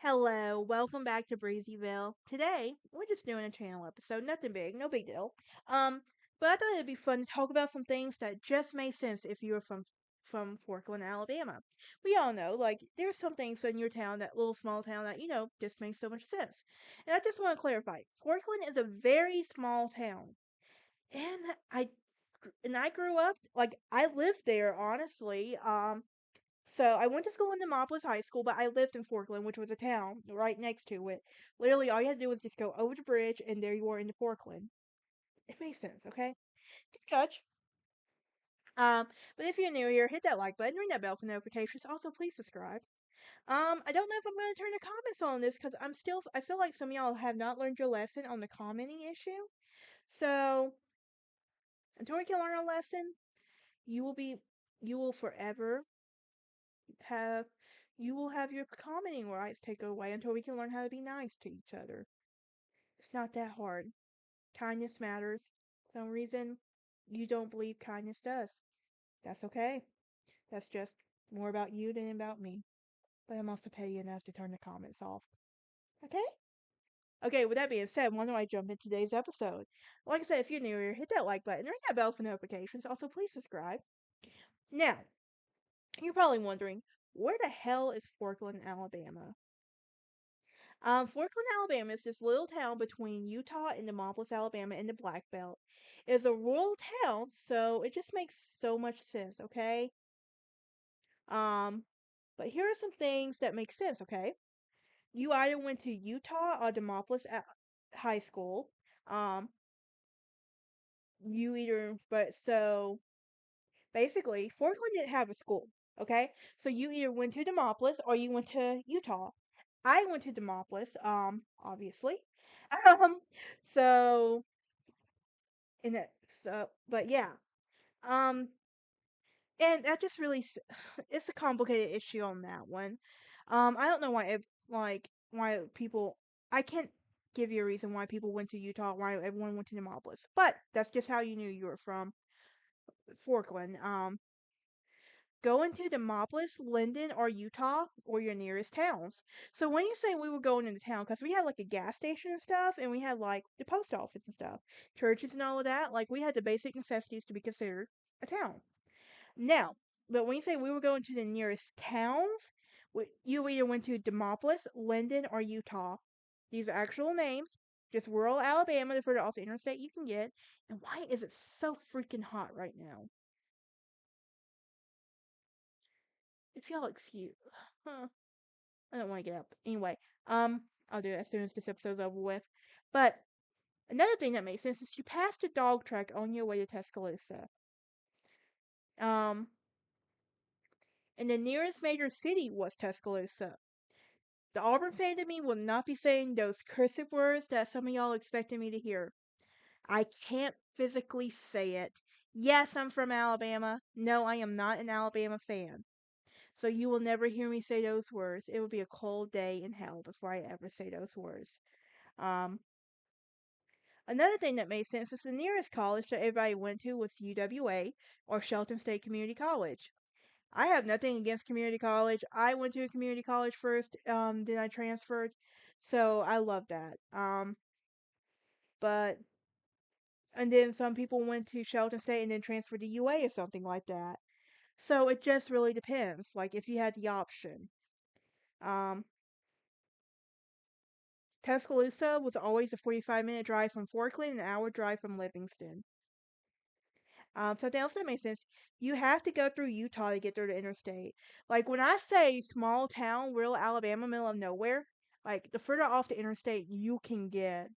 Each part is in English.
Hello, welcome back to Breezyville. Today, we're just doing a channel episode, nothing big, no big deal. Um, but I thought it'd be fun to talk about some things that just made sense if you were from Forkland, Alabama. We all know, like, there's some things in your town, that little small town that just makes so much sense. And I just want to clarify, Forkland is a very small town, and I grew up like I lived there honestly. So I went to school in Demopolis High School, but I lived in Forkland, which was a town right next to it. Literally, all you had to do was just go over the bridge, and there you were in Forkland. It makes sense, okay? Don't judge. Um, but if you're new here, hit that like button, ring that bell for notifications. Also, please subscribe. I don't know if I'm going to turn the comments on this because I feel like some of y'all have not learned your lesson on the commenting issue. So until we can learn our lesson, you will be, you will forever have you will have your commenting rights taken away until we can learn how to be nice to each other. It's not that hard. Kindness matters. For some reason you don't believe kindness does. That's okay. That's just more about you than about me. But I'm also petty enough to turn the comments off. Okay? Okay, with that being said, why don't I jump into today's episode? Like I said, if you're new here, hit that like button, ring that bell for notifications. Also, please subscribe. Now, you're probably wondering, where the hell is Forkland, Alabama? Forkland, Alabama is this little town between Utah and Demopolis, Alabama, in the Black Belt. It's a rural town, so it just makes so much sense, okay? Um, but here are some things that make sense, okay? You either went to Utah or Demopolis at high school. Um, you either, but so basically, Forkland didn't have a school, okay? So you either went to Demopolis or you went to Utah. I went to Demopolis, obviously. Um, so in that, but yeah, um, and that just really, it's a complicated issue on that one. I don't know why, why people, I can't give you a reason why people went to Utah, why everyone went to Demopolis, but that's just how you knew you were from Forkland. Go into Demopolis, Linden, or Utah, or your nearest towns. So when you say we were going into town, because we had like a gas station and stuff, and we had like the post office and stuff, churches and all of that, like we had the basic necessities to be considered a town. Now, but when you say we were going to the nearest towns, you either went to Demopolis, Linden, or Utah. These are actual names, just rural Alabama, the further off the interstate you can get. And why is it so freaking hot right now? If y'all excuse, huh? I don't want to get up. Anyway, I'll do it as soon as this episode's over with. But another thing that makes sense is you passed a dog track on your way to Tuscaloosa. Um, and the nearest major city was Tuscaloosa. The Auburn fan in me will not be saying those cursive words that some of y'all expected me to hear. I can't physically say it. Yes, I'm from Alabama. No, I am not an Alabama fan. So you will never hear me say those words. It will be a cold day in hell before I ever say those words. Um, Another thing that made sense is the nearest college that everybody went to was UWA or Shelton State Community College. I have nothing against community college. I went to a community college first, then I transferred, so I love that. But and then some people went to Shelton State and then transferred to UA or something like that. So it just really depends. Like if you had the option. Um, Tuscaloosa was always a 45-minute drive from Forkland and an hour drive from Livingston. Something else that makes sense, you have to go through Utah to get through the interstate. Like when I say small town, rural Alabama, middle of nowhere, like the further off the interstate you can get.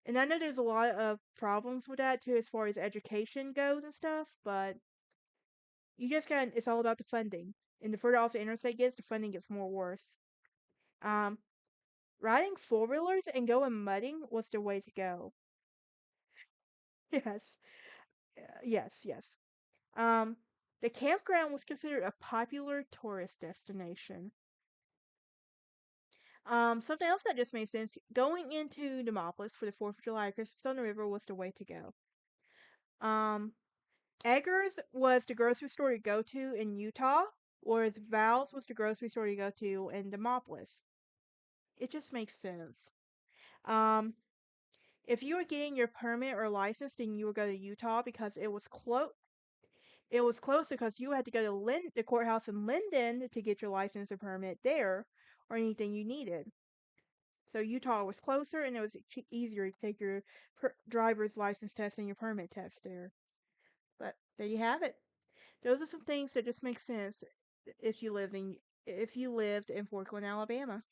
And I know there's a lot of problems with that too, as far as education goes and stuff, but you just got it's all about the funding. And the further off the interstate gets, the funding gets more worse. Um, Riding four wheelers and going mudding was the way to go. Yes, yes. Um, the campground was considered a popular tourist destination. Something else that just made sense, going into Demopolis for the 4th of July, Christmas on the River was the way to go. Um, Eggers was the grocery store to go to in Utah, whereas Val's was the grocery store to go to in Demopolis. it just makes sense. Um, if you were getting your permit or license, then you would go to Utah because it was close. It was closer because you had to go to the courthouse in Linden to get your license or permit there, or anything you needed. So Utah was closer, and it was easier to take your driver's license test and your permit test there. But there you have it. Those are some things that just make sense if you lived in Forkland, Alabama.